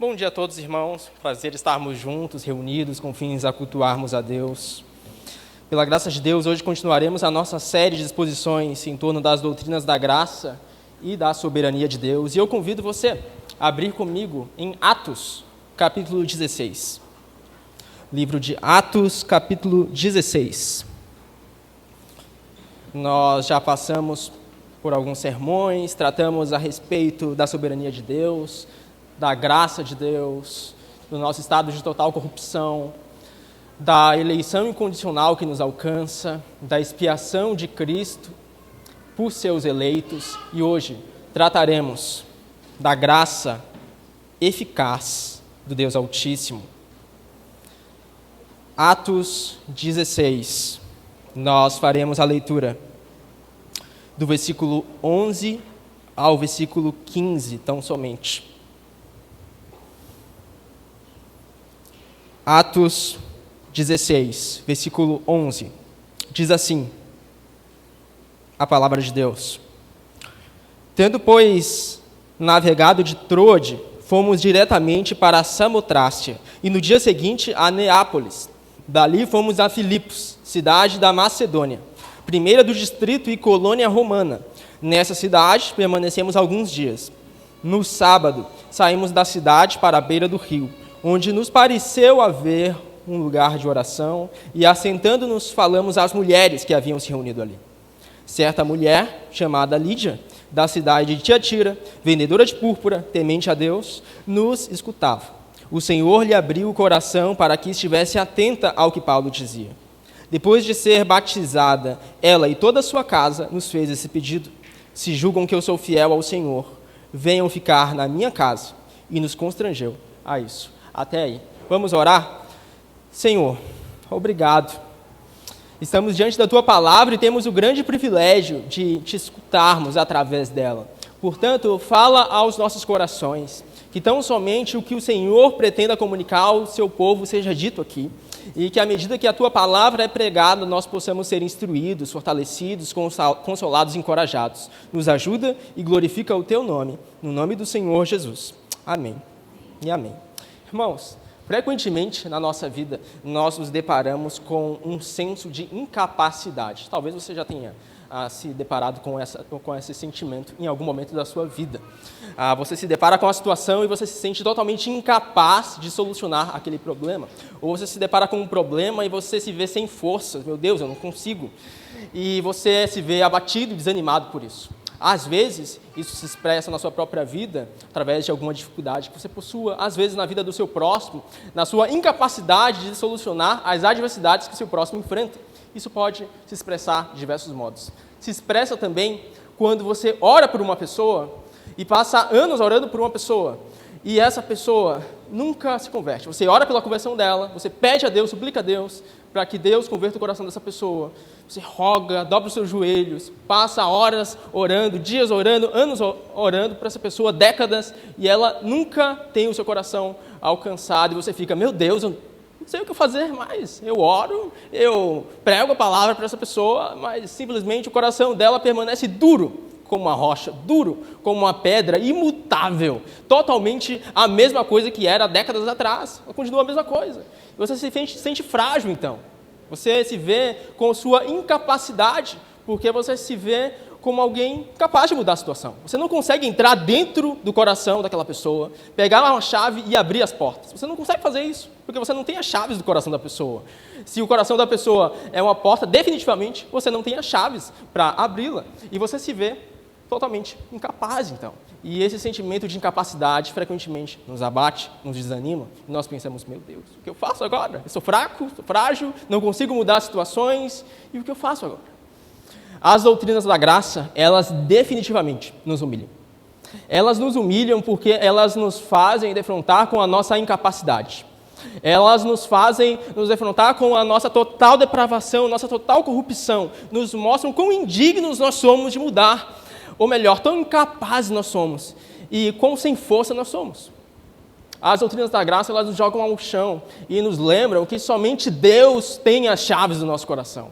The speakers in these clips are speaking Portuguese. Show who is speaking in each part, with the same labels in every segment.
Speaker 1: Bom dia a todos, irmãos. Prazer estarmos juntos, reunidos, com fins a cultuarmos a Deus. Pela graça de Deus, hoje continuaremos a nossa série de exposições em torno das doutrinas da graça e da soberania de Deus. E eu convido você a abrir comigo em Atos, capítulo 16. Livro de Atos, capítulo 16. Nós já passamos por alguns sermões, tratamos a respeito da soberania de Deus, da graça de Deus, do nosso estado de total corrupção, da eleição incondicional que nos alcança, da expiação de Cristo por seus eleitos, e hoje trataremos da graça eficaz do Deus Altíssimo. Atos 16, nós faremos a leitura do versículo 11 ao versículo 15, tão somente. Atos 16, versículo 11, diz assim, a palavra de Deus. Tendo, pois, navegado de Troade, fomos diretamente para Samotrácia, e no dia seguinte a Neápolis. Dali fomos a Filipos, cidade da Macedônia, primeira do distrito e colônia romana. Nessa cidade permanecemos alguns dias. No sábado, saímos da cidade para a beira do rio, onde nos pareceu haver um lugar de oração, e assentando-nos falamos às mulheres que haviam se reunido ali. Certa mulher, chamada Lídia, da cidade de Tiatira, vendedora de púrpura, temente a Deus, nos escutava. O Senhor lhe abriu o coração para que estivesse atenta ao que Paulo dizia. Depois de ser batizada, ela e toda a sua casa nos fez esse pedido. Se julgam que eu sou fiel ao Senhor, venham ficar na minha casa. E nos constrangeu a isso. Até aí. Vamos orar? Senhor, obrigado. Estamos diante da Tua palavra e temos o grande privilégio de Te escutarmos através dela. Portanto, fala aos nossos corações, que tão somente o que o Senhor pretenda comunicar ao Seu povo seja dito aqui, e que à medida que a Tua palavra é pregada, nós possamos ser instruídos, fortalecidos, consolados e encorajados. Nos ajuda e glorifica o Teu nome, no nome do Senhor Jesus. Amém e amém. Irmãos, frequentemente na nossa vida nós nos deparamos com um senso de incapacidade. Talvez você já tenha se deparado com esse sentimento em algum momento da sua vida. Você se depara com a situação e você se sente totalmente incapaz de solucionar aquele problema. Ou você se depara com um problema e você se vê sem forças. Meu Deus, eu não consigo. E você se vê abatido e desanimado por isso. Às vezes, isso se expressa na sua própria vida, através de alguma dificuldade que você possua, às vezes na vida do seu próximo, na sua incapacidade de solucionar as adversidades que o seu próximo enfrenta. Isso pode se expressar de diversos modos. Se expressa também quando você ora por uma pessoa e passa anos orando por uma pessoa e essa pessoa nunca se converte. Você ora pela conversão dela, você pede a Deus, suplica a Deus para que Deus converta o coração dessa pessoa. Você roga, dobra os seus joelhos, passa horas orando, dias orando, anos orando para essa pessoa, décadas, e ela nunca tem o seu coração alcançado. E você fica, meu Deus, eu não sei o que fazer mais. Eu oro, eu prego a palavra para essa pessoa, mas simplesmente o coração dela permanece duro como uma rocha, duro como uma pedra, imutável. Totalmente a mesma coisa que era décadas atrás. Ela continua a mesma coisa. E você se sente frágil, então. Você se vê com sua incapacidade, porque você se vê como alguém capaz de mudar a situação. Você não consegue entrar dentro do coração daquela pessoa, pegar uma chave e abrir as portas. Você não consegue fazer isso, porque você não tem as chaves do coração da pessoa. Se o coração da pessoa é uma porta, definitivamente você não tem as chaves para abri-la. E você se vê totalmente incapaz, então. E esse sentimento de incapacidade frequentemente nos abate, nos desanima, e nós pensamos, meu Deus, o que eu faço agora? Eu sou fraco, sou frágil, não consigo mudar as situações, e o que eu faço agora? As doutrinas da graça, elas definitivamente nos humilham. Elas nos humilham porque elas nos fazem defrontar com a nossa incapacidade. Elas nos fazem nos defrontar com a nossa total depravação, nossa total corrupção. Nos mostram quão indignos nós somos de mudar. Ou melhor, tão incapazes nós somos e quão sem força nós somos. As doutrinas da graça, elas nos jogam ao chão e nos lembram que somente Deus tem as chaves do nosso coração.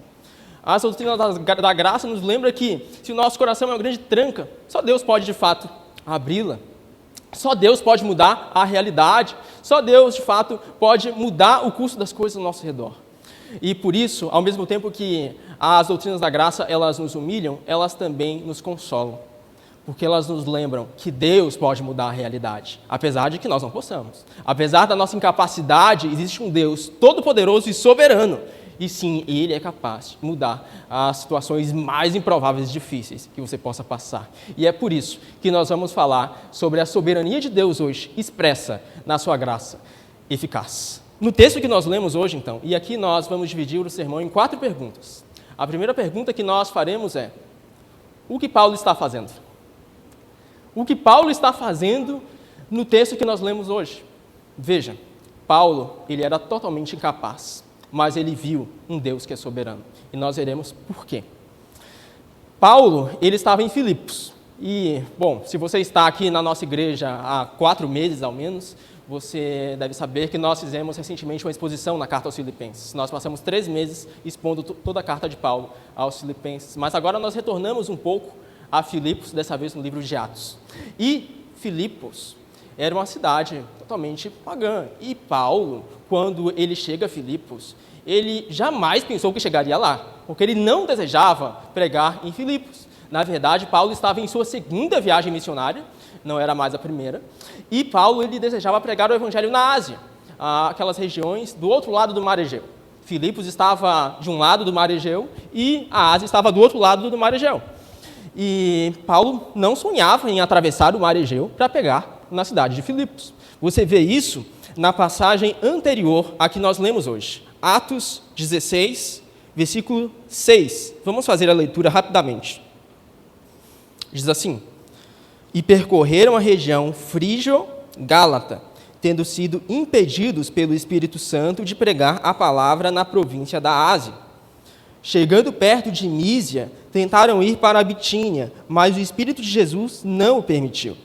Speaker 1: As doutrinas da graça nos lembram que se o nosso coração é uma grande tranca, só Deus pode de fato abri-la. Só Deus pode mudar a realidade, só Deus, de fato, pode mudar o curso das coisas ao nosso redor. E por isso, ao mesmo tempo que as doutrinas da graça, elas nos humilham, elas também nos consolam. Porque elas nos lembram que Deus pode mudar a realidade, apesar de que nós não possamos. Apesar da nossa incapacidade, existe um Deus todo-poderoso e soberano. E sim, Ele é capaz de mudar as situações mais improváveis e difíceis que você possa passar. E é por isso que nós vamos falar sobre a soberania de Deus hoje, expressa na sua graça eficaz. No texto que nós lemos hoje, então, e aqui nós vamos dividir o sermão em 4 perguntas. A primeira pergunta que nós faremos é: o que Paulo está fazendo? O que Paulo está fazendo no texto que nós lemos hoje? Veja, Paulo, ele era totalmente incapaz, mas ele viu um Deus que é soberano. E nós veremos por quê. Paulo, ele estava em Filipos. E, bom, se você está aqui na nossa igreja há 4 meses, ao menos, você deve saber que nós fizemos recentemente uma exposição na carta aos Filipenses. Nós passamos 3 meses expondo toda a carta de Paulo aos Filipenses. Mas agora nós retornamos um pouco a Filipos, dessa vez no livro de Atos. E Filipos era uma cidade totalmente pagã. E Paulo, quando ele chega a Filipos, ele jamais pensou que chegaria lá, porque ele não desejava pregar em Filipos. Na verdade, Paulo estava em sua 2ª viagem missionária, não era mais a primeira, e Paulo ele desejava pregar o evangelho na Ásia, aquelas regiões do outro lado do Mar Egeu. Filipos estava de um lado do Mar Egeu e a Ásia estava do outro lado do Mar Egeu. E Paulo não sonhava em atravessar o Mar Egeu para pegar na cidade de Filipos. Você vê isso na passagem anterior a que nós lemos hoje, Atos 16, versículo 6. Vamos fazer a leitura rapidamente. Diz assim: e percorreram a região frígio-gálata, tendo sido impedidos pelo Espírito Santo de pregar a palavra na província da Ásia. Chegando perto de Mísia, tentaram ir para a Bitínia, mas o Espírito de Jesus não o permitiu.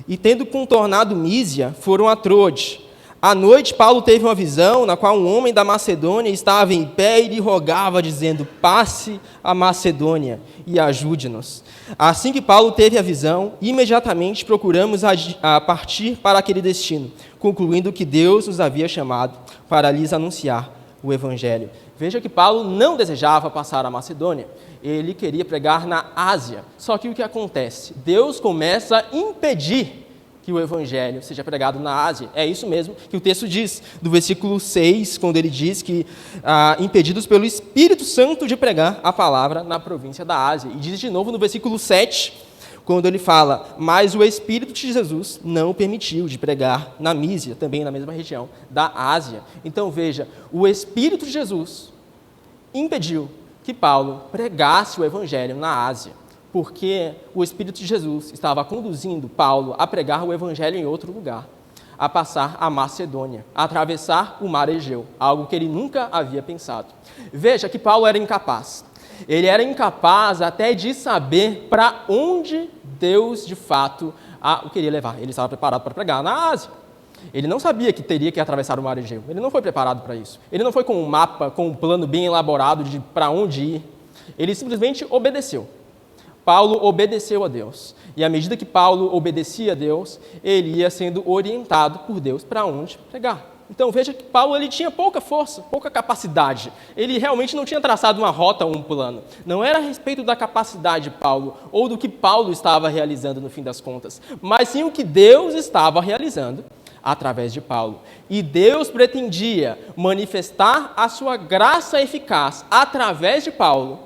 Speaker 1: E tendo contornado Mísia, foram a Troade. À noite, Paulo teve uma visão, na qual um homem da Macedônia estava em pé e lhe rogava, dizendo: passe a Macedônia e ajude-nos. Assim que Paulo teve a visão, imediatamente procuramos a partir para aquele destino, concluindo que Deus nos havia chamado para lhes anunciar o Evangelho. Veja que Paulo não desejava passar a Macedônia, ele queria pregar na Ásia. Só que o que acontece? Deus começa a impedir que o Evangelho seja pregado na Ásia. É isso mesmo que o texto diz, do versículo 6, quando ele diz que impedidos pelo Espírito Santo de pregar a palavra na província da Ásia. E diz de novo no versículo 7, quando ele fala: mas o Espírito de Jesus não o permitiu de pregar na Mísia, também na mesma região da Ásia. Então veja, o Espírito de Jesus impediu que Paulo pregasse o Evangelho na Ásia, porque o Espírito de Jesus estava conduzindo Paulo a pregar o Evangelho em outro lugar, a passar a Macedônia, a atravessar o Mar Egeu, algo que ele nunca havia pensado. Veja que Paulo era incapaz. Ele era incapaz até de saber para onde Deus, de fato, o queria levar. Ele estava preparado para pregar na Ásia. Ele não sabia que teria que atravessar o Mar Egeu. Ele não foi preparado para isso. Ele não foi com um mapa, com um plano bem elaborado de para onde ir. Ele simplesmente obedeceu. Paulo obedeceu a Deus. E à medida que Paulo obedecia a Deus, ele ia sendo orientado por Deus para onde pregar. Então veja que Paulo ele tinha pouca força, pouca capacidade. Ele realmente não tinha traçado uma rota ou um plano. Não era a respeito da capacidade de Paulo ou do que Paulo estava realizando no fim das contas, mas sim o que Deus estava realizando através de Paulo. E Deus pretendia manifestar a sua graça eficaz através de Paulo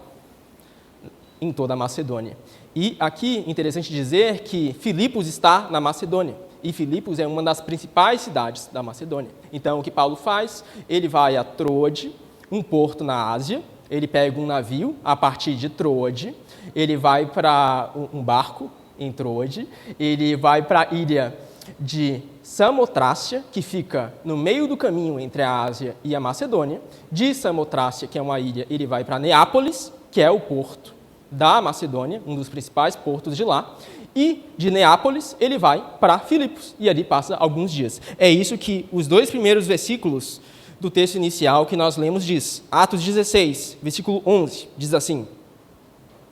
Speaker 1: em toda a Macedônia. E aqui, interessante dizer que Filipos está na Macedônia. E Filipos é uma das principais cidades da Macedônia. Então, o que Paulo faz? Ele vai a Troade, um porto na Ásia. Ele pega um navio a partir de Troade. Ele vai para um barco em Troade. Ele vai para a ilha de Samotrácia, que fica no meio do caminho entre a Ásia e a Macedônia. De Samotrácia, que é uma ilha, ele vai para Neápolis, que é o porto da Macedônia, um dos principais portos de lá. E de Neápolis ele vai para Filipos e ali passa alguns dias. É isso que os 2 primeiros versículos do texto inicial que nós lemos diz. Atos 16, versículo 11, diz assim: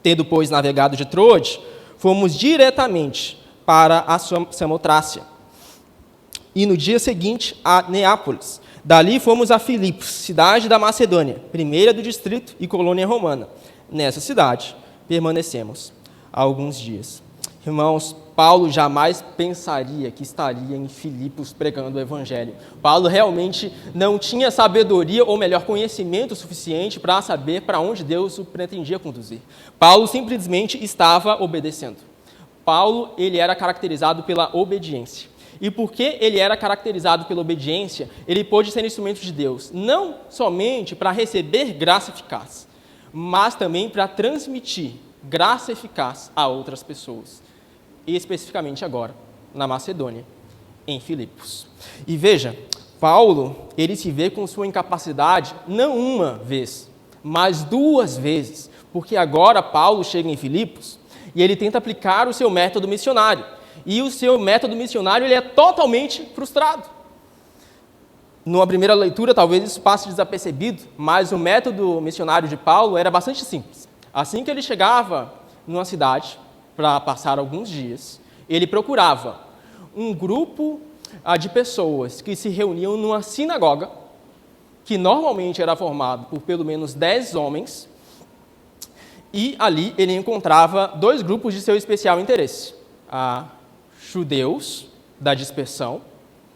Speaker 1: tendo, pois, navegado de Troade, fomos diretamente para a Samotrácia, e no dia seguinte a Neápolis. Dali fomos a Filipos, cidade da Macedônia, primeira do distrito e colônia romana. Nessa cidade permanecemos alguns dias. Irmãos, Paulo jamais pensaria que estaria em Filipos pregando o evangelho. Paulo realmente não tinha sabedoria, ou melhor, conhecimento suficiente para saber para onde Deus o pretendia conduzir. Paulo simplesmente estava obedecendo. Paulo, ele era caracterizado pela obediência. E porque ele era caracterizado pela obediência, ele pôde ser instrumento de Deus, não somente para receber graça eficaz, mas também para transmitir graça eficaz a outras pessoas. E especificamente agora, na Macedônia, em Filipos. E veja, Paulo, ele se vê com sua incapacidade não uma vez, mas duas vezes, porque agora Paulo chega em Filipos e ele tenta aplicar o seu método missionário. E o seu método missionário ele é totalmente frustrado. Numa primeira leitura, talvez isso passe desapercebido, mas o método missionário de Paulo era bastante simples. Assim que ele chegava numa cidade, para passar alguns dias, ele procurava um grupo de pessoas que se reuniam numa sinagoga, que normalmente era formado por pelo menos 10 homens, e ali ele encontrava dois grupos de seu especial interesse, judeus da dispersão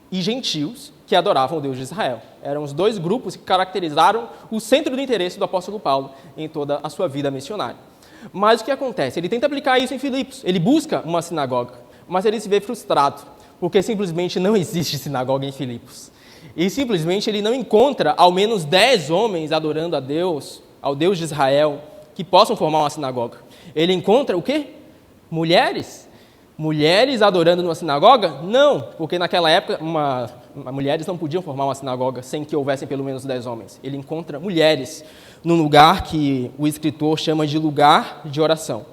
Speaker 1: e gentios que adoravam o Deus de Israel. Eram os dois grupos que caracterizaram o centro do interesse do apóstolo Paulo em toda a sua vida missionária. Mas o que acontece? Ele tenta aplicar isso em Filipos. Ele busca uma sinagoga, mas ele se vê frustrado, porque simplesmente não existe sinagoga em Filipos. E simplesmente ele não encontra ao menos 10 homens adorando a Deus, ao Deus de Israel, que possam formar uma sinagoga. Ele encontra o quê? Mulheres. Mulheres adorando numa sinagoga? Não, porque naquela época mulheres não podiam formar uma sinagoga sem que houvessem pelo menos 10 homens. Ele encontra mulheres num lugar que o escritor chama de lugar de oração.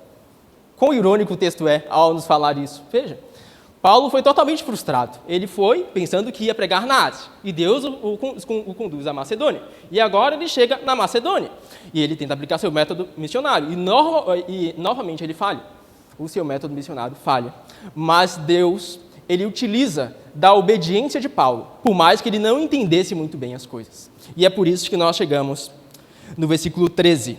Speaker 1: Quão irônico o texto é ao nos falar isso. Veja, Paulo foi totalmente frustrado. Ele foi pensando que ia pregar na Ásia, e Deus o conduz à Macedônia. E agora ele chega na Macedônia, e ele tenta aplicar seu método missionário, e novamente ele falha. O seu método missionário falha. Mas Deus, ele utiliza da obediência de Paulo, por mais que ele não entendesse muito bem as coisas. E é por isso que nós chegamos no versículo 13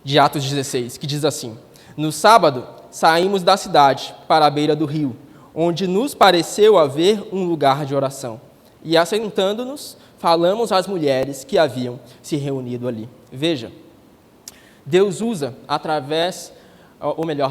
Speaker 1: de Atos 16, que diz assim: no sábado, saímos da cidade para a beira do rio, onde nos pareceu haver um lugar de oração. E assentando-nos, falamos às mulheres que haviam se reunido ali. Veja, Deus usa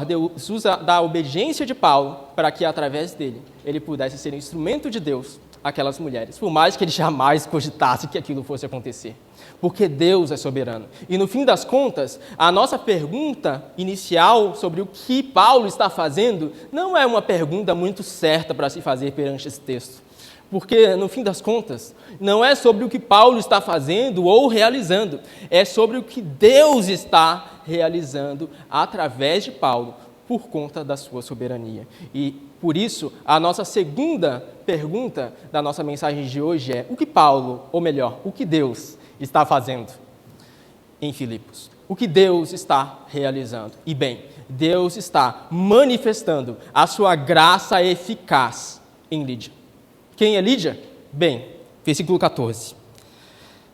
Speaker 1: Deus usa da obediência de Paulo para que, através dele, ele pudesse ser instrumento de Deus àquelas mulheres, por mais que ele jamais cogitasse que aquilo fosse acontecer, porque Deus é soberano. E, no fim das contas, a nossa pergunta inicial sobre o que Paulo está fazendo não é uma pergunta muito certa para se fazer perante esse texto, porque, no fim das contas, não é sobre o que Paulo está fazendo ou realizando, é sobre o que Deus está realizando através de Paulo, por conta da sua soberania. E, por isso, a nossa segunda pergunta da nossa mensagem de hoje é: o que Paulo, ou melhor, o que Deus está fazendo em Filipos? O que Deus está realizando? E bem, Deus está manifestando a sua graça eficaz em Lídia. Quem é Lídia? Bem, versículo 14.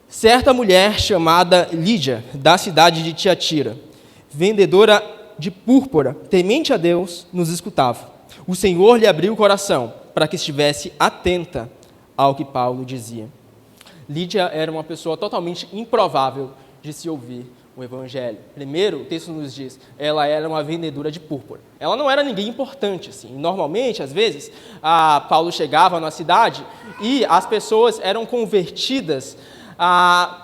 Speaker 1: Certa mulher chamada Lídia, da cidade de Tiatira, vendedora de púrpura, temente a Deus, nos escutava. O Senhor lhe abriu o coração para que estivesse atenta ao que Paulo dizia. Lídia era uma pessoa totalmente improvável de se ouvir o Evangelho. Primeiro, o texto nos diz, ela era uma vendedora de púrpura. Ela não era ninguém importante, assim. Normalmente, às vezes, Paulo chegava na cidade e as pessoas eram convertidas,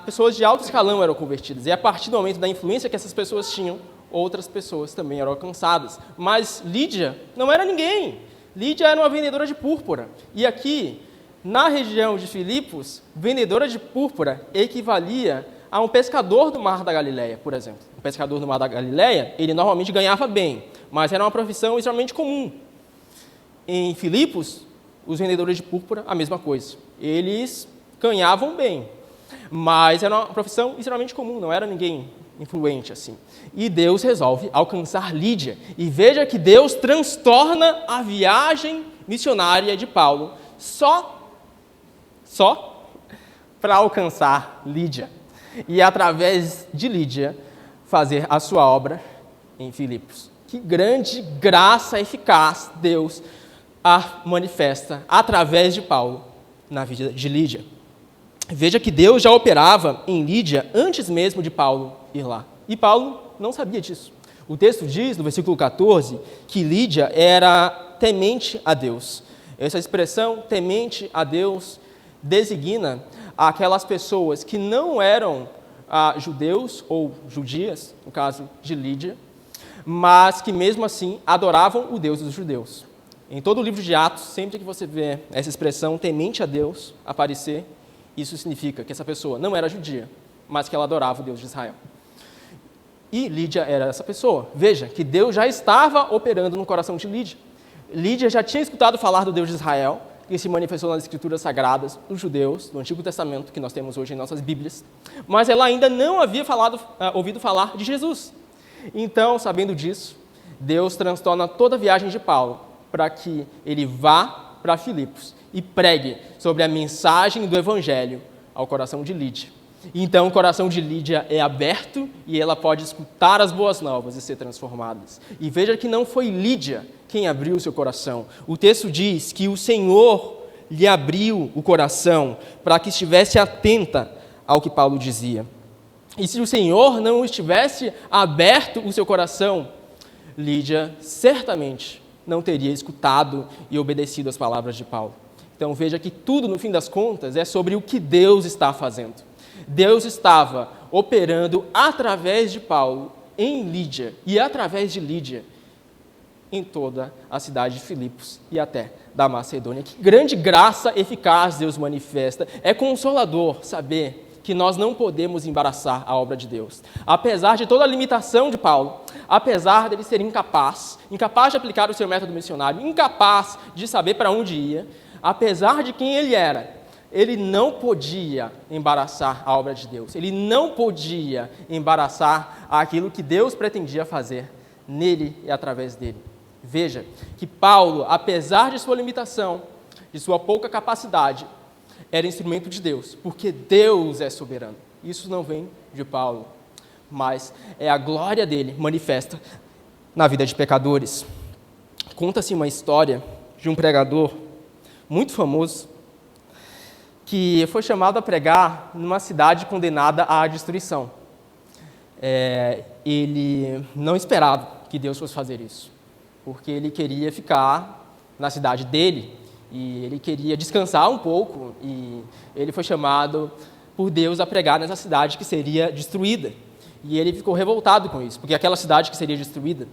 Speaker 1: pessoas de alto escalão eram convertidas. E a partir do momento da influência que essas pessoas tinham, outras pessoas também eram alcançadas. Mas Lídia não era ninguém. Lídia era uma vendedora de púrpura. E aqui, na região de Filipos, vendedora de púrpura equivalia a um pescador do Mar da Galileia, por exemplo. Um pescador do Mar da Galileia, ele normalmente ganhava bem, mas era uma profissão extremamente comum. Em Filipos, os vendedores de púrpura, a mesma coisa. Eles ganhavam bem, mas era uma profissão extremamente comum, não era ninguém influente assim. E Deus resolve alcançar Lídia. E veja que Deus transtorna a viagem missionária de Paulo só para alcançar Lídia. E através de Lídia, fazer a sua obra em Filipos. Que grande graça eficaz Deus a manifesta através de Paulo na vida de Lídia. Veja que Deus já operava em Lídia antes mesmo de Paulo ir lá. E Paulo não sabia disso. O texto diz, no versículo 14, que Lídia era temente a Deus. Essa expressão, temente a Deus, designa aquelas pessoas que não eram judeus ou judias, no caso de Lídia, mas que mesmo assim adoravam o Deus dos judeus. Em todo o livro de Atos, sempre que você vê essa expressão temente a Deus aparecer, isso significa que essa pessoa não era judia, mas que ela adorava o Deus de Israel. E Lídia era essa pessoa. Veja que Deus já estava operando no coração de Lídia. Lídia já tinha escutado falar do Deus de Israel, que se manifestou nas escrituras sagradas dos judeus, do Antigo Testamento, que nós temos hoje em nossas Bíblias, mas ela ainda não havia ouvido falar de Jesus. Então, sabendo disso, Deus transtorna toda a viagem de Paulo para que ele vá para Filipos e pregue sobre a mensagem do Evangelho ao coração de Lídia. Então, o coração de Lídia é aberto e ela pode escutar as boas novas e ser transformada. E veja que não foi Lídia quem abriu o seu coração. O texto diz que o Senhor lhe abriu o coração para que estivesse atenta ao que Paulo dizia. E se o Senhor não estivesse aberto o seu coração, Lídia certamente não teria escutado e obedecido às palavras de Paulo. Então veja que tudo, no fim das contas, é sobre o que Deus está fazendo. Deus estava operando através de Paulo em Lídia e através de Lídia em toda a cidade de Filipos e até da Macedônia. Que grande graça eficaz Deus manifesta. É consolador saber que nós não podemos embaraçar a obra de Deus. Apesar de toda a limitação de Paulo, apesar dele ser incapaz de aplicar o seu método missionário, incapaz de saber para onde ia, apesar de quem ele era, ele não podia embaraçar a obra de Deus. Ele não podia embaraçar aquilo que Deus pretendia fazer nele e através dele. Veja que Paulo, apesar de sua limitação, de sua pouca capacidade, era instrumento de Deus, porque Deus é soberano. Isso não vem de Paulo, mas é a glória dele manifesta na vida de pecadores. Conta-se uma história de um pregador muito famoso que foi chamado a pregar numa cidade condenada à destruição. Ele não esperava que Deus fosse fazer isso, porque ele queria ficar na cidade dele e ele queria descansar um pouco, e ele foi chamado por Deus a pregar nessa cidade que seria destruída. E ele ficou revoltado com isso, porque aquela cidade que seria destruída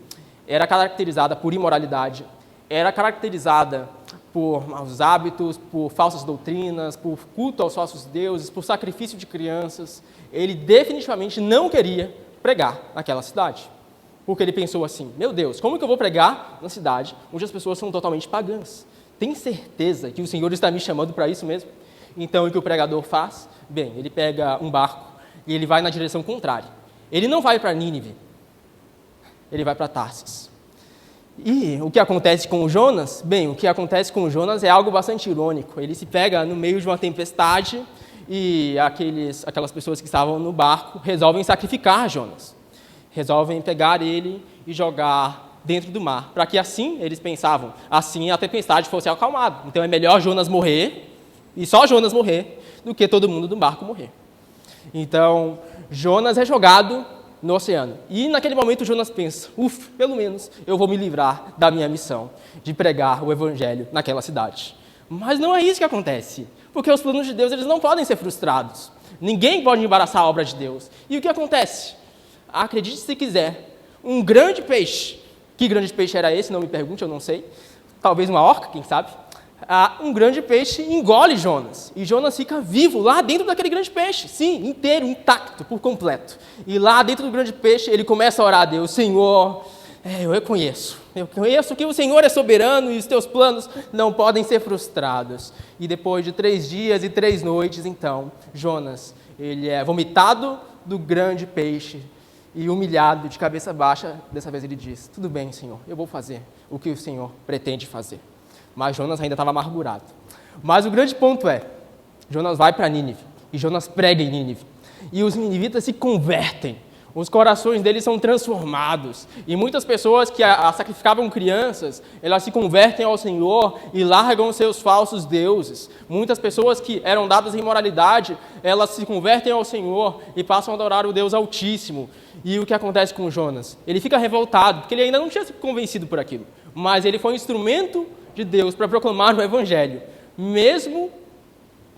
Speaker 1: era caracterizada por imoralidade, era caracterizada por maus hábitos, por falsas doutrinas, por culto aos falsos deuses, por sacrifício de crianças. Ele definitivamente não queria pregar naquela cidade, porque ele pensou assim: meu Deus, como que eu vou pregar na cidade onde as pessoas são totalmente pagãs? Tem certeza que o Senhor está me chamando para isso mesmo? Então, o que o pregador faz? Bem, ele pega um barco e ele vai na direção contrária. Ele não vai para Nínive, ele vai para Tarsis. E o que acontece com o Jonas? Bem, o que acontece com o Jonas é algo bastante irônico. Ele se pega no meio de uma tempestade e aquelas pessoas que estavam no barco resolvem sacrificar Jonas. Resolvem pegar ele e jogar dentro do mar, para que assim, eles pensavam, assim a tempestade fosse acalmada. Então é melhor Jonas morrer, e só Jonas morrer, do que todo mundo do barco morrer. Então, Jonas é jogado no oceano. E naquele momento Jonas pensa: pelo menos eu vou me livrar da minha missão de pregar o evangelho naquela cidade. Mas não é isso que acontece, porque os planos de Deus eles não podem ser frustrados. Ninguém pode embaraçar a obra de Deus. E o que acontece? Acredite se quiser, um grande peixe. Que grande peixe era esse? Não me pergunte, eu não sei. Talvez uma orca, quem sabe? Um grande peixe engole Jonas. E Jonas fica vivo lá dentro daquele grande peixe. Sim, inteiro, intacto, por completo. E lá dentro do grande peixe, ele começa a orar a Deus: Senhor, eu reconheço que o Senhor é soberano e os teus planos não podem ser frustrados. E depois de 3 dias e 3 noites, então, Jonas, ele é vomitado do grande peixe e humilhado, de cabeça baixa. Dessa vez ele diz: tudo bem, Senhor, eu vou fazer o que o Senhor pretende fazer. Mas Jonas ainda estava amargurado. Mas o grande ponto é, Jonas vai para Nínive, e Jonas prega em Nínive, e os ninivitas se convertem, os corações deles são transformados, e muitas pessoas que sacrificavam crianças, elas se convertem ao Senhor e largam seus falsos deuses. Muitas pessoas que eram dadas em imoralidade, elas se convertem ao Senhor e passam a adorar o Deus Altíssimo. E o que acontece com Jonas? Ele fica revoltado, porque ele ainda não tinha se convencido por aquilo, mas ele foi um instrumento de Deus para proclamar o Evangelho, mesmo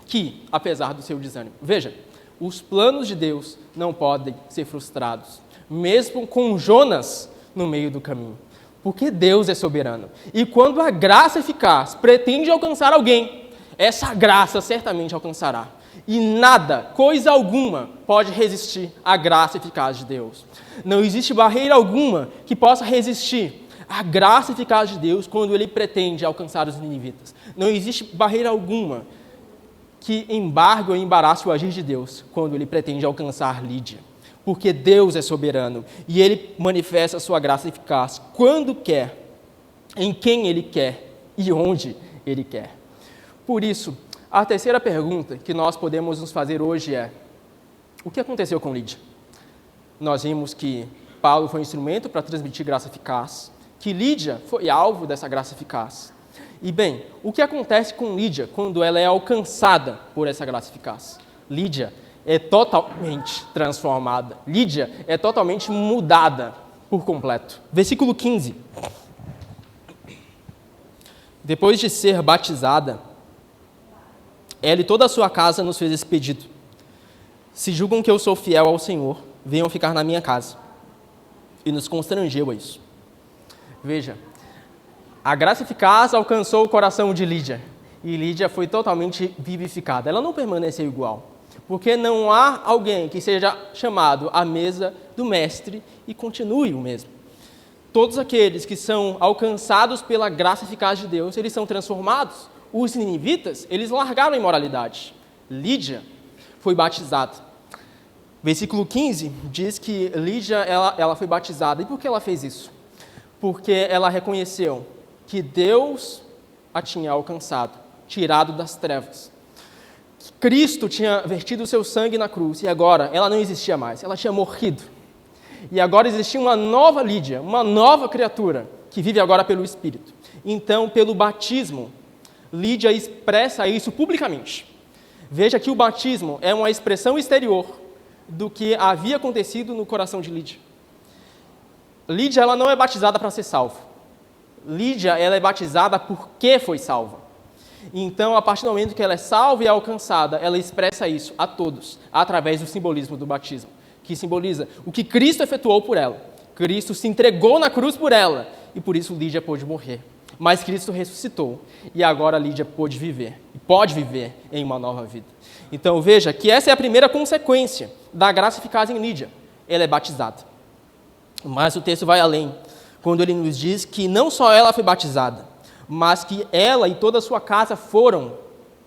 Speaker 1: que, apesar do seu desânimo. Veja, os planos de Deus não podem ser frustrados, mesmo com Jonas no meio do caminho, porque Deus é soberano. E quando a graça eficaz pretende alcançar alguém, essa graça certamente alcançará. E nada, coisa alguma, pode resistir à graça eficaz de Deus. Não existe barreira alguma que possa resistir à graça eficaz de Deus quando Ele pretende alcançar os ninivitas. Não existe barreira alguma que embargue ou embarace o agir de Deus quando Ele pretende alcançar Lídia. Porque Deus é soberano e Ele manifesta a sua graça eficaz quando quer, em quem Ele quer e onde Ele quer. Por isso, a terceira pergunta que nós podemos nos fazer hoje é: o que aconteceu com Lídia? Nós vimos que Paulo foi um instrumento para transmitir graça eficaz, que Lídia foi alvo dessa graça eficaz. E bem, o que acontece com Lídia quando ela é alcançada por essa graça eficaz? Lídia é totalmente transformada. Lídia é totalmente mudada por completo. Versículo 15. Depois de ser batizada, ela e toda a sua casa nos fez esse pedido: se julgam que eu sou fiel ao Senhor, venham ficar na minha casa. E nos constrangeu a isso. Veja, a graça eficaz alcançou o coração de Lídia, e Lídia foi totalmente vivificada. Ela não permaneceu igual, porque não há alguém que seja chamado à mesa do mestre e continue o mesmo. Todos aqueles que são alcançados pela graça eficaz de Deus, eles são transformados. Os ninivitas, eles largaram a imoralidade. Lídia foi batizada. Versículo 15 diz que Lídia ela foi batizada. E por que ela fez isso? Porque ela reconheceu que Deus a tinha alcançado, tirado das trevas. Cristo tinha vertido o seu sangue na cruz e agora ela não existia mais, ela tinha morrido. E agora existia uma nova Lídia, uma nova criatura que vive agora pelo Espírito. Então, pelo batismo, Lídia expressa isso publicamente. Veja que o batismo é uma expressão exterior do que havia acontecido no coração de Lídia. Lídia ela não é batizada para ser salva. Lídia ela é batizada porque foi salva. Então, a partir do momento que ela é salva e é alcançada, ela expressa isso a todos, através do simbolismo do batismo, que simboliza o que Cristo efetuou por ela. Cristo se entregou na cruz por ela, e por isso Lídia pôde morrer. Mas Cristo ressuscitou, e agora Lídia pode viver em uma nova vida. Então, veja que essa é a primeira consequência da graça eficaz em Lídia. Ela é batizada. Mas o texto vai além, quando ele nos diz que não só ela foi batizada, mas que ela e toda a sua casa foram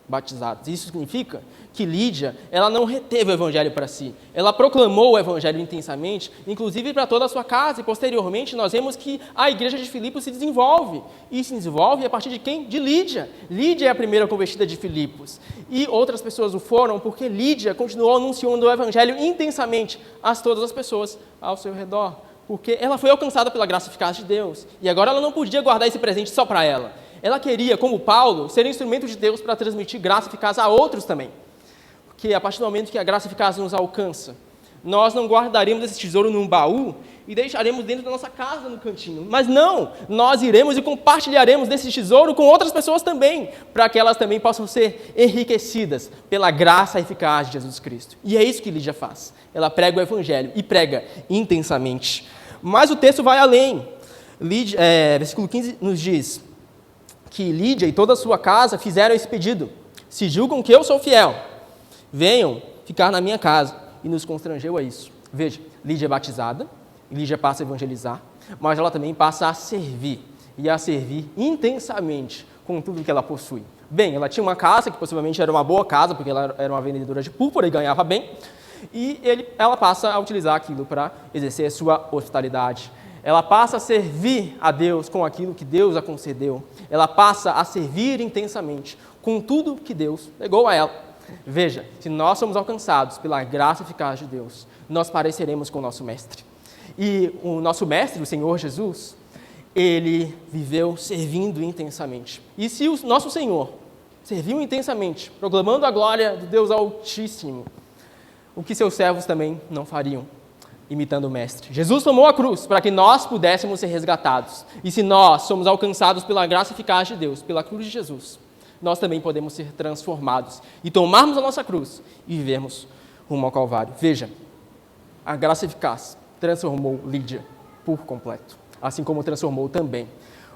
Speaker 1: batizados. Isso significa que Lídia, ela não reteve o evangelho para si. Ela proclamou o evangelho intensamente, inclusive para toda a sua casa. E posteriormente nós vemos que a igreja de Filipos se desenvolve. E se desenvolve a partir de quem? De Lídia. Lídia é a primeira convertida de Filipos. E outras pessoas o foram porque Lídia continuou anunciando o evangelho intensamente a todas as pessoas ao seu redor. Porque ela foi alcançada pela graça eficaz de Deus. E agora ela não podia guardar esse presente só para ela. Ela queria, como Paulo, ser um instrumento de Deus para transmitir graça eficaz a outros também. Porque a partir do momento que a graça eficaz nos alcança, nós não guardaremos esse tesouro num baú e deixaremos dentro da nossa casa no cantinho. Mas não, nós iremos e compartilharemos desse tesouro com outras pessoas também, para que elas também possam ser enriquecidas pela graça eficaz de Jesus Cristo. E é isso que Lídia faz. Ela prega o evangelho e prega intensamente. Mas o texto vai além. Versículo 15 nos diz que Lídia e toda a sua casa fizeram esse pedido: se julgam que eu sou fiel, venham ficar na minha casa. E nos constrangeu a isso. Veja, Lídia é batizada, Lídia passa a evangelizar, mas ela também passa a servir, e a servir intensamente com tudo que ela possui. Bem, ela tinha uma casa que possivelmente era uma boa casa, porque ela era uma vendedora de púrpura e ganhava bem, e ela passa a utilizar aquilo para exercer a sua hospitalidade. Ela passa a servir a Deus com aquilo que Deus a concedeu. Ela passa a servir intensamente com tudo que Deus legou a ela. Veja, se nós somos alcançados pela graça eficaz de Deus, nós pareceremos com o nosso Mestre. E o nosso Mestre, o Senhor Jesus, ele viveu servindo intensamente. E se o nosso Senhor serviu intensamente, proclamando a glória de Deus Altíssimo, o que seus servos também não fariam, imitando o Mestre? Jesus tomou a cruz para que nós pudéssemos ser resgatados. E se nós somos alcançados pela graça eficaz de Deus, pela cruz de Jesus, nós também podemos ser transformados e tomarmos a nossa cruz e vivermos rumo ao Calvário. Veja, a graça eficaz transformou Lídia por completo, assim como transformou também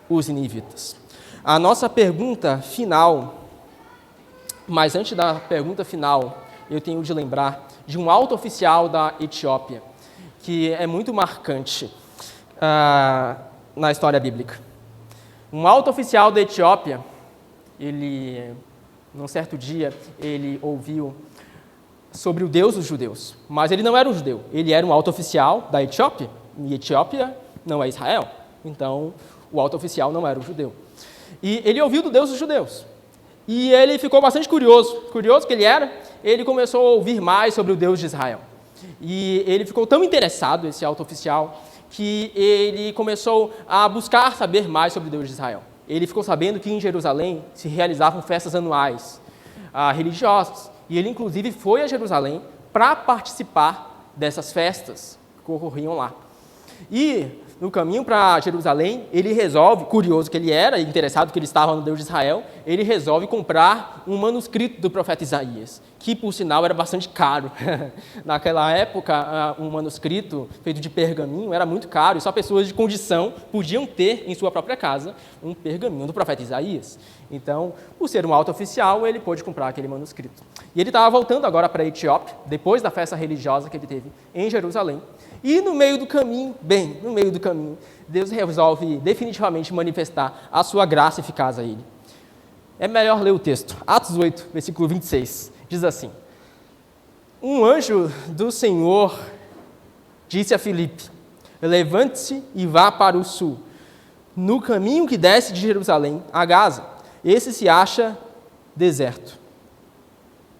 Speaker 1: os ninivitas. A nossa pergunta final, mas antes da pergunta final, eu tenho de lembrar de um alto oficial da Etiópia, que é muito marcante na história bíblica. Um alto oficial da Etiópia, num certo dia, ele ouviu sobre o Deus dos judeus, mas ele não era um judeu, ele era um alto oficial da Etiópia, e Etiópia não é Israel, então o alto oficial não era um judeu. E ele ouviu do Deus dos judeus, e ele ficou bastante curioso que ele era, ele começou a ouvir mais sobre o Deus de Israel. E ele ficou tão interessado, esse alto oficial, que ele começou a buscar saber mais sobre o Deus de Israel. Ele ficou sabendo que em Jerusalém se realizavam festas anuais religiosas. E ele, inclusive, foi a Jerusalém para participar dessas festas que ocorriam lá. E, no caminho para Jerusalém, ele resolve, curioso que ele era, interessado que ele estava no Deus de Israel, ele resolve comprar um manuscrito do profeta Isaías, que, por sinal, era bastante caro. Naquela época, um manuscrito feito de pergaminho era muito caro, e só pessoas de condição podiam ter em sua própria casa um pergaminho do profeta Isaías. Então, por ser um alto oficial, ele pôde comprar aquele manuscrito. E ele estava voltando agora para a Etiópia, depois da festa religiosa que ele teve em Jerusalém. E no meio do caminho, Deus resolve definitivamente manifestar a sua graça eficaz a ele. É melhor ler o texto. Atos 8, versículo 26, diz assim: Um anjo do Senhor disse a Filipe: Levante-se e vá para o sul, no caminho que desce de Jerusalém a Gaza. Esse se acha deserto.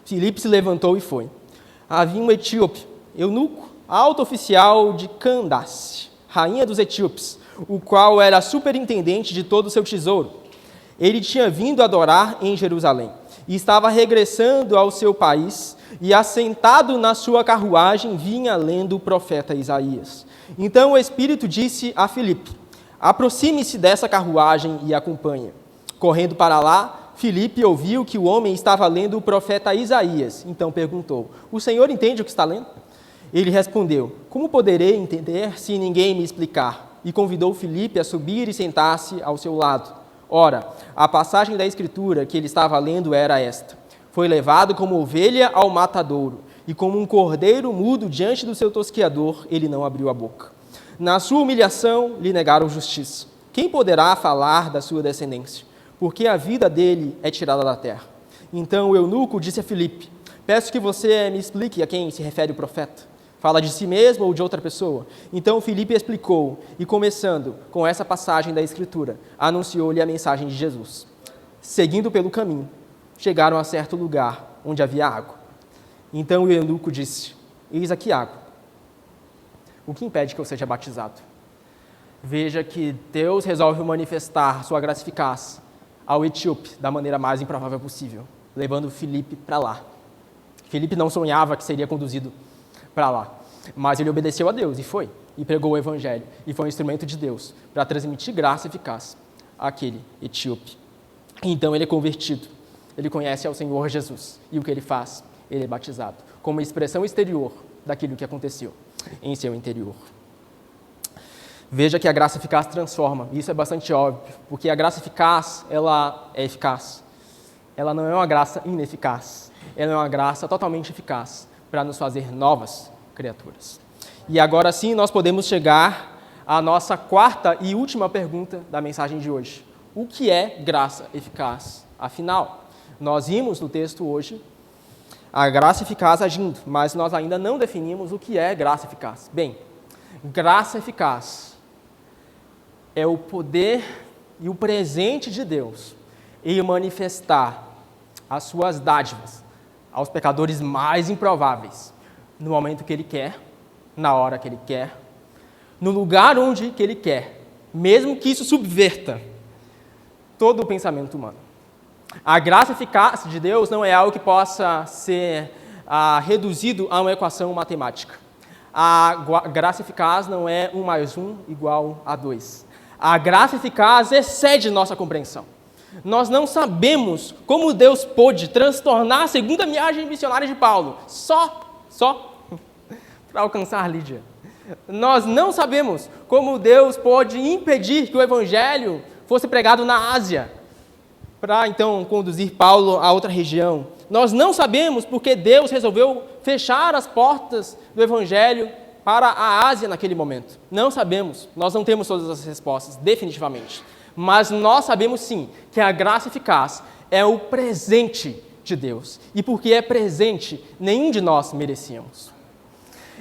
Speaker 1: Filipe se levantou e foi. Havia um etíope, eunuco, alto oficial de Candace, rainha dos etíopes, o qual era superintendente de todo o seu tesouro. Ele tinha vindo adorar em Jerusalém e estava regressando ao seu país, e assentado na sua carruagem vinha lendo o profeta Isaías. Então o Espírito disse a Filipe: Aproxime-se dessa carruagem e acompanhe. Correndo para lá, Filipe ouviu que o homem estava lendo o profeta Isaías. Então perguntou: O senhor entende o que está lendo? Ele respondeu: Como poderei entender se ninguém me explicar? E convidou Filipe a subir e sentar-se ao seu lado. Ora, a passagem da Escritura que ele estava lendo era esta: Foi levado como ovelha ao matadouro, e como um cordeiro mudo diante do seu tosqueador, ele não abriu a boca. Na sua humilhação, lhe negaram justiça. Quem poderá falar da sua descendência? Porque a vida dele é tirada da terra. Então o eunuco disse a Filipe: Peço que você me explique a quem se refere o profeta. Fala de si mesmo ou de outra pessoa? Então Filipe explicou, e começando com essa passagem da Escritura, anunciou-lhe a mensagem de Jesus. Seguindo pelo caminho, chegaram a certo lugar onde havia água. Então o eunuco disse: Eis aqui água. O que impede que eu seja batizado? Veja que Deus resolve manifestar sua graça eficaz ao etíope da maneira mais improvável possível, levando Filipe para lá. Filipe não sonhava que seria conduzido para lá, mas ele obedeceu a Deus e foi, e pregou o evangelho, e foi um instrumento de Deus para transmitir graça eficaz àquele etíope. Então ele é convertido, ele conhece ao Senhor Jesus, e o que ele faz? Ele é batizado, como expressão exterior daquilo que aconteceu em seu interior. Veja que a graça eficaz transforma, e isso é bastante óbvio, porque a graça eficaz, ela é eficaz. Ela não é uma graça ineficaz, ela é uma graça totalmente eficaz para nos fazer novas criaturas. E agora sim nós podemos chegar à nossa quarta e última pergunta da mensagem de hoje. O que é graça eficaz? Afinal, nós vimos no texto hoje a graça eficaz agindo, mas nós ainda não definimos o que é graça eficaz. Bem, graça eficaz é o poder e o presente de Deus em manifestar as suas dádivas aos pecadores mais improváveis, no momento que Ele quer, na hora que Ele quer, no lugar onde que Ele quer, mesmo que isso subverta todo o pensamento humano. A graça eficaz de Deus não é algo que possa ser reduzido a uma equação matemática. A graça eficaz não é 1 mais 1 igual a 2. A graça eficaz excede nossa compreensão. Nós não sabemos como Deus pôde transtornar a segunda viagem missionária de Paulo, só para alcançar Lídia. Nós não sabemos como Deus pôde impedir que o Evangelho fosse pregado na Ásia, para então conduzir Paulo a outra região. Nós não sabemos porque Deus resolveu fechar as portas do Evangelho para a Ásia naquele momento. Não sabemos, nós não temos todas as respostas, definitivamente. Mas nós sabemos sim que a graça eficaz é o presente de Deus. E porque é presente, nenhum de nós merecíamos.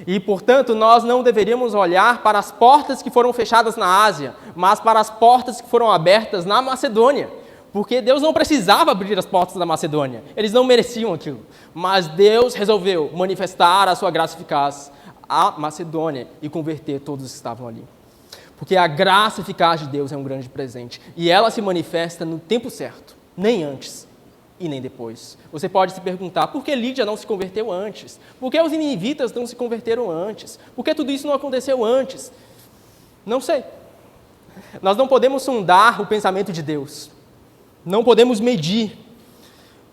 Speaker 1: E, portanto, nós não deveríamos olhar para as portas que foram fechadas na Ásia, mas para as portas que foram abertas na Macedônia. Porque Deus não precisava abrir as portas da Macedônia, eles não mereciam aquilo. Mas Deus resolveu manifestar a sua graça eficaz à Macedônia e converter todos que estavam ali. Porque a graça eficaz de Deus é um grande presente e ela se manifesta no tempo certo, nem antes e nem depois. Você pode se perguntar, por que Lídia não se converteu antes? Por que os ninivitas não se converteram antes? Por que tudo isso não aconteceu antes? Não sei. Nós não podemos sondar o pensamento de Deus. Não podemos medir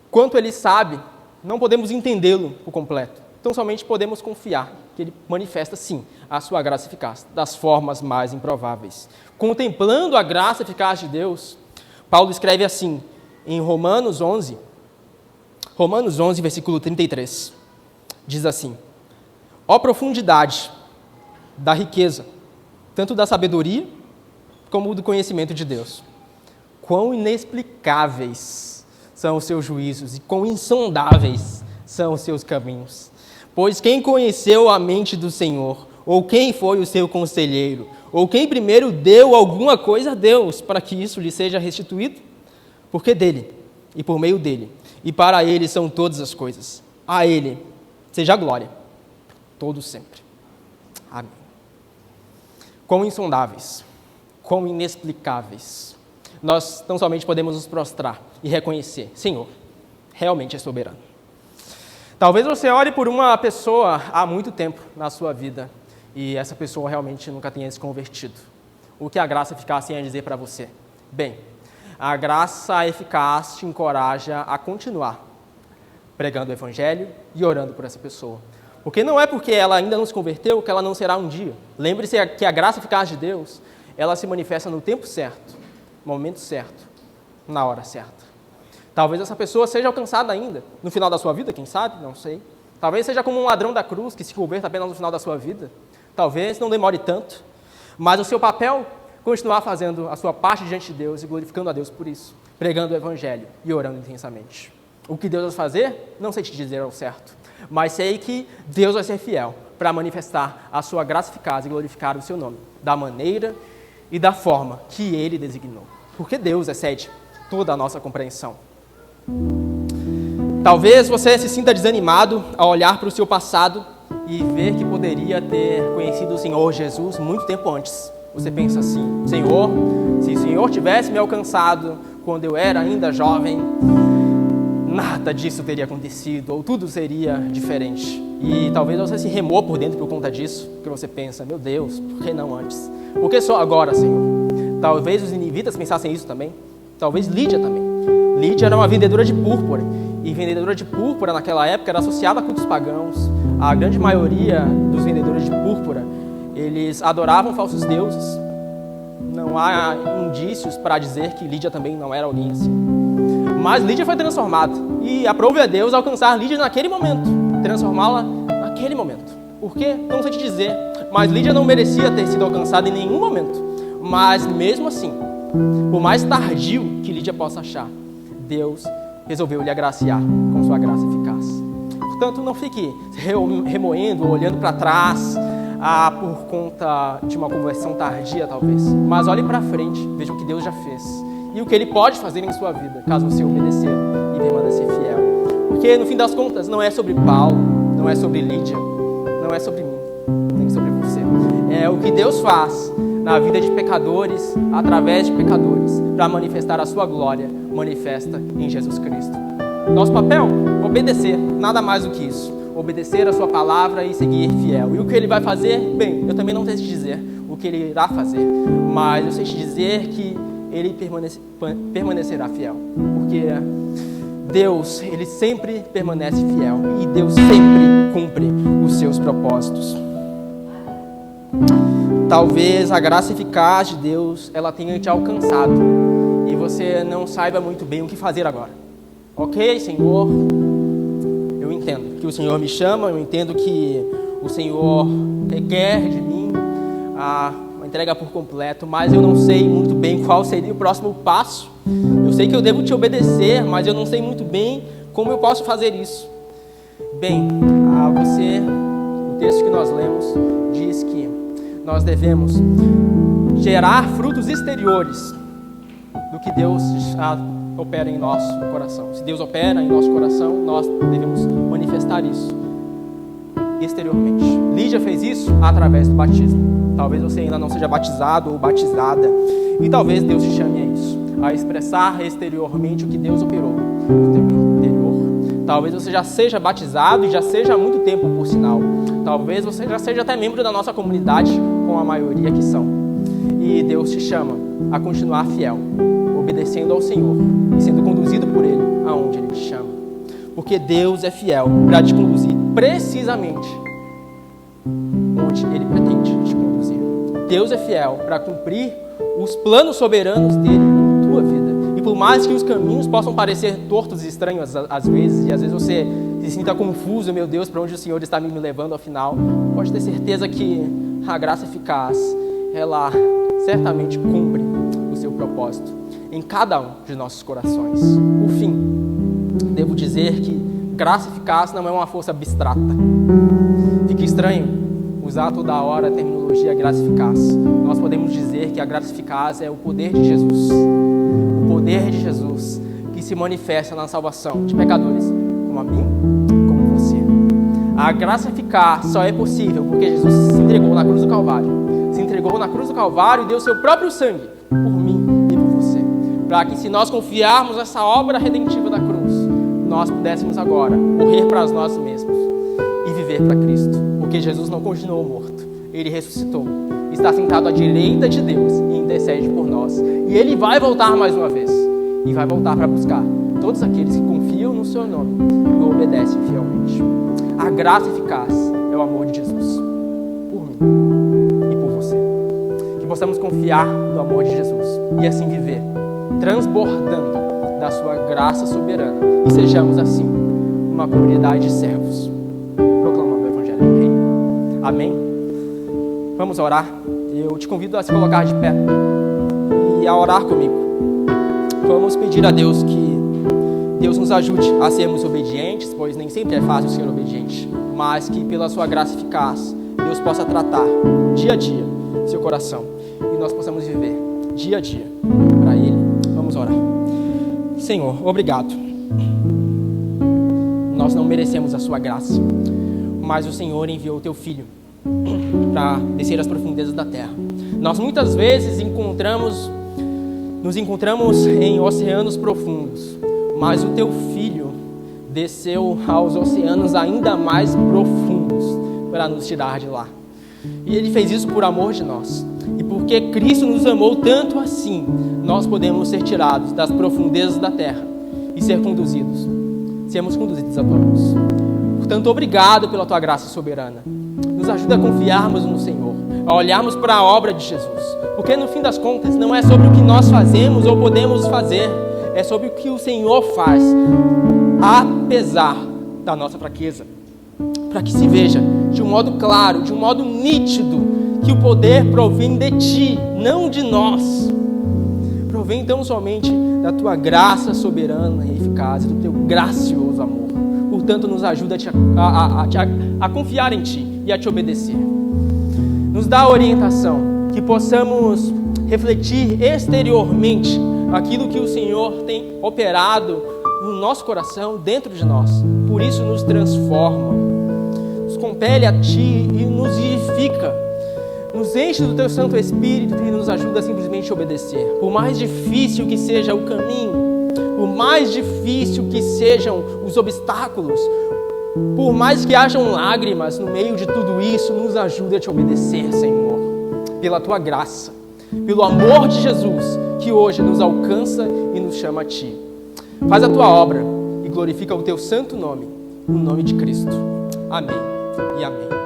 Speaker 1: quanto Ele sabe. Não podemos entendê-lo por completo. Então, somente podemos confiar que Ele manifesta, sim, a sua graça eficaz, das formas mais improváveis. Contemplando a graça eficaz de Deus, Paulo escreve assim, em Romanos 11, versículo 33, diz assim: ó profundidade da riqueza, tanto da sabedoria como do conhecimento de Deus. Quão inexplicáveis são os seus juízos e quão insondáveis são os seus caminhos. Pois quem conheceu a mente do Senhor, ou quem foi o seu conselheiro, ou quem primeiro deu alguma coisa a Deus para que isso lhe seja restituído? Porque dele, e por meio dele, e para ele são todas as coisas. A ele seja a glória, todos sempre. Amém. Quão insondáveis, quão inexplicáveis. Nós tão somente podemos nos prostrar e reconhecer, Senhor, realmente é soberano. Talvez você ore por uma pessoa há muito tempo na sua vida e essa pessoa realmente nunca tenha se convertido. O que a graça eficaz tem a dizer para você? Bem, a graça eficaz te encoraja a continuar pregando o Evangelho e orando por essa pessoa. Porque não é porque ela ainda não se converteu que ela não será um dia. Lembre-se que a graça eficaz de Deus, ela se manifesta no tempo certo, no momento certo, na hora certa. Talvez essa pessoa seja alcançada ainda, no final da sua vida, quem sabe, não sei. Talvez seja como um ladrão da cruz que se converta apenas no final da sua vida. Talvez não demore tanto, mas o seu papel continuar fazendo a sua parte diante de Deus e glorificando a Deus por isso, pregando o Evangelho e orando intensamente. O que Deus vai fazer, não sei te dizer ao certo, mas sei que Deus vai ser fiel para manifestar a sua graça eficaz e glorificar o seu nome, da maneira e da forma que Ele designou. Porque Deus excede toda a nossa compreensão. Talvez você se sinta desanimado ao olhar para o seu passado e ver que poderia ter conhecido o Senhor Jesus muito tempo antes. Você pensa assim, Senhor, se o Senhor tivesse me alcançado quando eu era ainda jovem, nada disso teria acontecido, ou tudo seria diferente. E talvez você se remova por dentro por conta disso, porque você pensa, meu Deus, por que não antes? Por que só agora, Senhor? Talvez os ninivitas pensassem isso também, talvez Lídia também. Lídia era uma vendedora de púrpura, e vendedora de púrpura naquela época era associada a cultos pagãos. A grande maioria dos vendedores de púrpura, eles adoravam falsos deuses. Não há indícios para dizer que Lídia também não era alguém assim. Mas Lídia foi transformada, e aprove a Deus alcançar Lídia naquele momento, transformá-la naquele momento. Por quê? Não sei te dizer, mas Lídia não merecia ter sido alcançada em nenhum momento. Mas mesmo assim, por mais tardio que Lídia possa achar, Deus resolveu lhe agraciar com sua graça eficaz. Portanto, não fique remoendo, olhando para trás, por conta de uma conversão tardia, talvez. Mas olhe para frente, veja o que Deus já fez e o que Ele pode fazer em sua vida, caso você obedecer e permanecer fiel. Porque no fim das contas não é sobre Paulo, não é sobre Lídia, não é sobre mim, nem sobre você. É o que Deus faz na vida de pecadores, através de pecadores, para manifestar a sua glória, manifesta em Jesus Cristo. Nosso papel? Obedecer, nada mais do que isso. Obedecer a sua palavra e seguir fiel. E o que ele vai fazer? Bem, eu também não sei te dizer o que ele irá fazer, mas eu sei te dizer que ele permanecerá fiel. Porque Deus, ele sempre permanece fiel e Deus sempre cumpre os seus propósitos. Talvez a graça eficaz de Deus, ela tenha te alcançado e você não saiba muito bem o que fazer agora. Ok, Senhor, eu entendo que o Senhor me chama, eu entendo que o Senhor requer de mim uma entrega por completo, mas eu não sei muito bem qual seria o próximo passo. Eu sei que eu devo te obedecer, mas eu não sei muito bem como eu posso fazer isso. Bem, o texto que nós lemos diz que nós devemos gerar frutos exteriores do que Deus opera em nosso coração. Se Deus opera em nosso coração, nós devemos manifestar isso exteriormente. Lídia fez isso através do batismo. Talvez você ainda não seja batizado ou batizada, e talvez Deus te chame a isso, a expressar exteriormente o que Deus operou no teu interior. Talvez você já seja batizado e já seja há muito tempo, por sinal. Talvez você já seja até membro da nossa comunidade, com a maioria que são. E Deus te chama a continuar fiel, obedecendo ao Senhor e sendo conduzido por Ele aonde Ele te chama. Porque Deus é fiel para te conduzir precisamente onde Ele pretende te conduzir. Deus é fiel para cumprir os planos soberanos dEle em tua vida. E por mais que os caminhos possam parecer tortos e estranhos às vezes, e às vezes você se sinta confuso, meu Deus, para onde o Senhor está me levando, afinal, pode ter certeza que a graça eficaz, ela certamente cumpre o seu propósito em cada um de nossos corações. Por fim, devo dizer que graça eficaz não é uma força abstrata. Fica estranho usar toda hora a terminologia graça eficaz. Nós podemos dizer que a graça eficaz é o poder de Jesus. O poder de Jesus que se manifesta na salvação de pecadores como a mim, como você. A graça eficaz só é possível porque Jesus se entregou na cruz do Calvário. Se entregou na cruz do Calvário e deu seu próprio sangue por mim e por você. Para que, se nós confiarmos nessa obra redentiva da cruz, nós pudéssemos agora morrer para nós mesmos e viver para Cristo. Porque Jesus não continuou morto, Ele ressuscitou, está sentado à direita de Deus e intercede por nós. E Ele vai voltar mais uma vez, e vai voltar para buscar todos aqueles que confiam no seu nome e o obedecem fielmente. A graça eficaz é o amor de Jesus, por mim e por você. Que possamos confiar no amor de Jesus e assim viver, transbordando da sua graça soberana, e sejamos assim uma comunidade de servos, proclamando o Evangelho do Reino. Amém? Vamos orar? Eu te convido a se colocar de pé e a orar comigo. Vamos pedir a Deus que Deus nos ajude a sermos obedientes, pois nem sempre é fácil ser obediente, mas que pela sua graça eficaz, Deus possa tratar dia a dia seu coração e nós possamos viver dia a dia para Ele. Vamos orar. Senhor, obrigado. Nós não merecemos a sua graça, mas o Senhor enviou o teu Filho para descer às profundezas da terra. Nós muitas vezes nos encontramos em oceanos profundos, mas o teu Filho desceu aos oceanos ainda mais profundos para nos tirar de lá. E Ele fez isso por amor de nós. E porque Cristo nos amou tanto assim, nós podemos ser tirados das profundezas da terra e sermos conduzidos à tua luz. Portanto, obrigado pela tua graça soberana. Nos ajuda a confiarmos no Senhor, a olharmos para a obra de Jesus. Porque no fim das contas, não é sobre o que nós fazemos ou podemos fazer, é sobre o que o Senhor faz, apesar da nossa fraqueza. Para que se veja de um modo claro, de um modo nítido, que o poder provém de ti, não de nós. Provém então somente da tua graça soberana e eficaz, do teu gracioso amor. Portanto, nos ajuda a confiar em ti e a te obedecer. Nos dá a orientação, que possamos refletir exteriormente aquilo que o Senhor tem operado no nosso coração, dentro de nós. Por isso nos transforma, nos compele a Ti e nos vivifica. Nos enche do Teu Santo Espírito e nos ajuda a simplesmente obedecer. Por mais difícil que seja o caminho, por mais difícil que sejam os obstáculos, por mais que hajam lágrimas no meio de tudo isso, nos ajude a Te obedecer, Senhor, pela Tua graça, pelo amor de Jesus, que hoje nos alcança e nos chama a Ti. Faz a Tua obra e glorifica o Teu santo nome, no nome de Cristo. Amém e amém.